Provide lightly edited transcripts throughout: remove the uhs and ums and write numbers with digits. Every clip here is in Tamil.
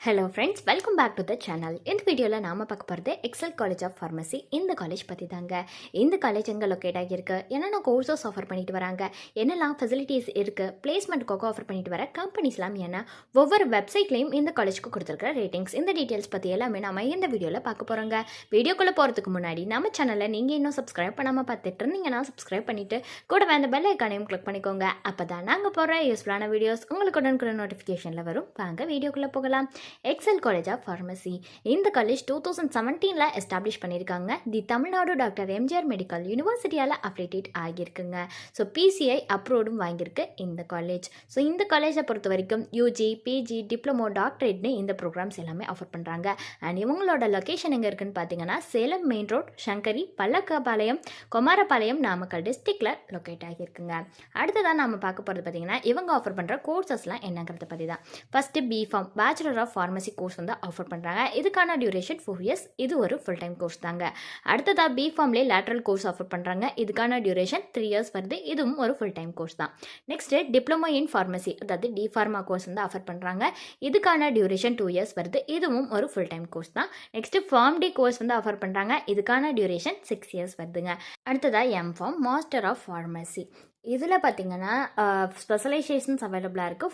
Hello friends, welcome back to the channel. இந்த வீடியோவில் நாம் பார்க்க போகிறது எக்ஸல் காலேஜ் ஆஃப் ஃபார்மசி. இந்த காலேஜ் பற்றி தாங்க. இந்த காலேஜ் எங்கே லொக்கேட் ஆகியிருக்கு, என்னென்ன கோர்சஸ் ஆஃபர் பண்ணிட்டு வராங்க, என்னெல்லாம் ஃபெசிலிட்டிஸ் இருக்குது, பிளேஸ்மெண்ட்டுக்காக ஆஃபர் பண்ணிட்டு வர கம்பெனிஸ்லாம் என்ன, ஒவ்வொரு வெப்சைட்லேயும் இந்த காலேஜுக்கு கொடுத்துருக்கிற ரேட்டிங்ஸ், இந்த டீட்டெயில்ஸ் பற்றி எல்லாமே நம்ம இந்த வீடியோவில் பார்க்க போகிறோங்க. வீடியோக்குள்ளே போகிறதுக்கு முன்னாடி நம்ம சேனலை நீங்கள் இன்னும் சப்ஸ்கிரைப் பண்ணாமல் பார்த்துட்டு இருந்தீங்கன்னா சப்ஸ்கிரைப் பண்ணிவிட்டு கூடவே அந்த பெல் ஐக்கானையும் கிளிக் பண்ணிக்கோங்க. அப்போ தான் நாங்கள் போகிற யூஸ்ஃபுல்லான வீடியோஸ் உங்களுக்கு உடனுக்குடன் நோட்டிஃபிகேஷனில் வரும். வாங்க வீடியோக்குள்ளே போகலாம். Excel college of pharmacy. இந்த காலேஜ் 2017 எஸ்டாப்ளிஷ் பண்ணியிருக்காங்க. The Tamil Nadu doctor MGR medical யூனிவர்சிட்டியால் அஃபிலியேட் ஆகியிருக்குங்க. ஸோ பிசிஐ அப்ரூவ்டும் வாங்கியிருக்கு இந்த காலேஜ். ஸோ இந்த காலேஜை பொறுத்த வரைக்கும் யூஜி, பிஜி, டிப்ளமோ, டாக்டரேட்னு இந்த ப்ரோக்ராம்ஸ் எல்லாமே ஆஃபர் பண்ணுறாங்க. அண்ட் இவங்களோட லொக்கேஷன் எங்கே இருக்குன்னு பார்த்தீங்கன்னா சேலம் மெயின் ரோட், சங்கரி, பல்லக்கபாளையம், குமாரபாளையம், நாமக்கல் டிஸ்ட்ரிக்டில் லொக்கேட் ஆகியிருக்குங்க. அடுத்ததான் நம்ம பார்க்க போகிறது பார்த்தீங்கன்னா இவங்க ஆஃபர் பண்ணுற கோர்சஸ்லாம் என்னங்கிறத பற்றி தான். First B Pharm, bachelor of pharmacy course வந்து ஆஃபர் பண்ணுறாங்க. இதுக்கான டியூரேஷன் 4 years. இது ஒரு ஃபுல் டைம் கோர்ஸ் தாங்க. அடுத்ததாக பிஃபார்ம்லேயே லேட்ரல் கோர்ஸ் ஆஃபர் பண்ணுறாங்க. இதுக்கான டியூரேஷன் 3 years வருது. இதுவும் ஒரு ஃபுல் டைம் கோர்ஸ் தான். நெக்ஸ்ட்டு டிப்ளமோ இன் ஃபார்மசி, அதாவது டிஃபார்மா கோர்ஸ் வந்து ஆஃபர் பண்ணுறாங்க. இதுக்கான டியூரேஷன் 2 years வருது. இதுவும் ஒரு ஃபுல் டைம் கோர்ஸ் தான். நெக்ஸ்ட்டு ஃபார்ம் டி கோர்ஸ் வந்து ஆஃபர் பண்ணுறாங்க. இதுக்கான டியூரேஷன் 6 years வருதுங்க. அடுத்ததாக எம்ஃபார்ம், மாஸ்டர் ஆஃப் ஃபார்மசி. இதில் பார்த்தீங்கன்னா ஸ்பெஷலைசேஷன்ஸ் அவைலபிளாக இருக்குது.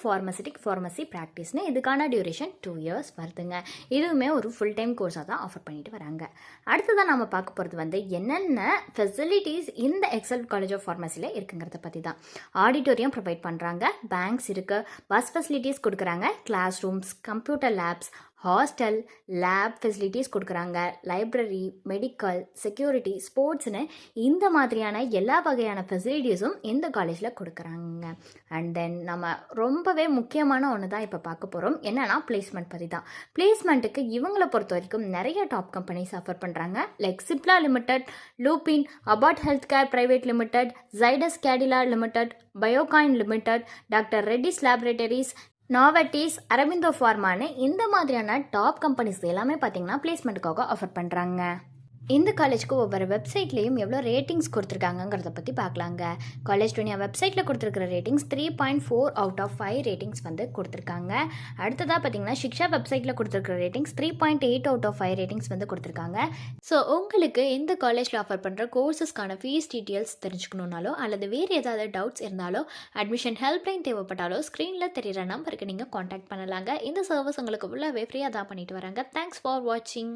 ஃபார்மசி ப்ராக்டிஸ்னு இதுக்கான டியூரேஷன் 2 years வருதுங்க. இதுவுமே ஒரு ஃபுல் டைம் கோர்ஸாக தான் ஆஃபர் பண்ணிட்டு வராங்க. அடுத்ததான் நம்ம பார்க்க போகிறது வந்து என்னென்ன ஃபெசிலிட்டிஸ் இந்த எக்ஸல் காலேஜ் ஆஃப் ஃபார்மசியில் இருக்குங்கிறத பற்றி தான். ஆடிட்டோரியம் ப்ரொவைட் பண்ணுறாங்க, பேங்க்ஸ் இருக்குது, பஸ் ஃபெசிலிட்டிஸ் கொடுக்குறாங்க, classrooms, computer labs, hostel, lab facilities கொடுக்குறாங்க, லைப்ரரி, மெடிக்கல், செக்யூரிட்டி, ஸ்போர்ட்ஸ்னு இந்த மாதிரியான எல்லா வகையான ஃபெசிலிட்டிஸும் இந்த காலேஜில் கொடுக்குறாங்க. அண்ட் தென் நம்ம ரொம்பவே முக்கியமான ஒன்று தான் இப்போ பார்க்க போகிறோம். என்னென்னா பிளேஸ்மெண்ட் பற்றி தான். பிளேஸ்மெண்ட்டுக்கு இவங்களை பொறுத்த வரைக்கும் நிறைய டாப் கம்பெனிஸ் ஆஃபர் பண்ணுறாங்க. Like Cipla limited, Lupin, Abbott health care private limited, Zydus Cadila limited, Biocon limited, doctor Reddy's laboratories, Novartis, Aurobindo ஃபார்மான்னு இந்த மாதிரியான டாப் கம்பெனிஸ் எல்லாமே பார்த்தீங்கன்னா பிளேஸ்மெண்ட்டுக்காக ஆஃபர் பண்ணுறாங்க. இந்த காலேஜுக்கு ஒவ்வொரு வெப்சைட்லேயும் எவ்வளோ ரேட்டிங்ஸ் கொடுத்துருக்காங்கிறத பற்றி பார்க்கலாங்க. காலேஜ் துணியா வெப்சைட்டில் கொடுத்துருக்கிற ரேட்டிங்ஸ் 3.4 out of 5 ரேட்டிங்ஸ் வந்து கொடுத்துருக்காங்க. அடுத்ததாக பார்த்தீங்கன்னா சிக்ஷா வெப்சைட்டில் கொடுத்துருக்கிற ரேட்டிங்ஸ் 3.8 out of 5 ரேட்டிங்ஸ் வந்து கொடுத்துருக்காங்க. ஸோ உங்களுக்கு இந்த காலேஜில் ஆஃபர் பண்ணுற கோர்சஸ்க்கான ஃபீஸ் டீட்டெயில்ஸ் தெரிஞ்சுக்கணுன்னாலோ அல்லது வேறு ஏதாவது டவுட்ஸ் இருந்தாலோ அட்மிஷன் ஹெல்ப்லைன் தேவைப்பட்டாலோ ஸ்க்ரீனில் தெரிகிற நம்பருக்கு நீங்கள் காண்டாக்ட் பண்ணலாங்க. இந்த சர்வீஸ் உங்களுக்கு ஃபுல்லாகவே ஃப்ரீயாக தான் பண்ணிட்டு வராங்க. தேங்க்ஸ் ஃபார் வாட்சிங்.